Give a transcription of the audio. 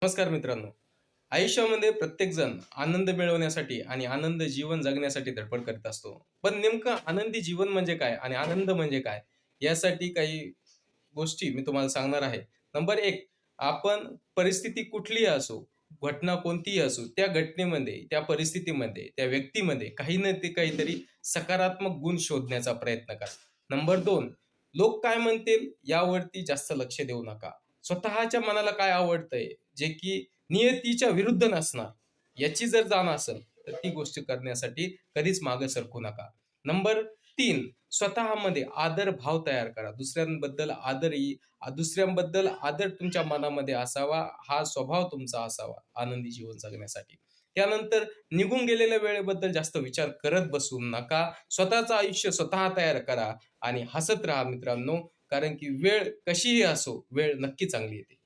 नमस्कार मित्रांनो. आयुष्यामध्ये प्रत्येक जण आनंद मिळवण्यासाठी आणि आनंद जीवन जगण्यासाठी धडपड करत असतो. पण नेमकं आनंदी जीवन म्हणजे काय आणि आनंद म्हणजे काय? यासाठी काही गोष्टी मी तुम्हाला सांगणार आहे. नंबर 1, आपण परिस्थिती कुठलीही असो, घटना कोणतीही असो, त्या घटनेमध्ये, त्या परिस्थितीमध्ये, त्या व्यक्तीमध्ये काही ना ते काहीतरी सकारात्मक गुण शोधण्याचा प्रयत्न करा. नंबर 2, लोक काय म्हणतील यावरती जास्त लक्ष देऊ नका. स्वतःच्या मनाला काय आवडतंय, जे की नियतीच्या विरुद्ध नसणार, याची जर जाण असेल, तर ती गोष्ट करण्यासाठी कधीच मागे सरकू नका. नंबर 3, स्वतःमध्ये आदर भाव तयार करा. दुसऱ्यांबद्दल आदर तुमच्या मनामध्ये असावा, हा स्वभाव तुमचा असावा आनंदी जीवन जगण्यासाठी. त्यानंतर निघून गेलेल्या वेळेबद्दल जास्त विचार करत बसू नका. स्वतःचं आयुष्य स्वतः तयार करा आणि हसत राहा मित्रांनो. कारण की वेळ कशीही असो, वेळ नक्की चांगली येते.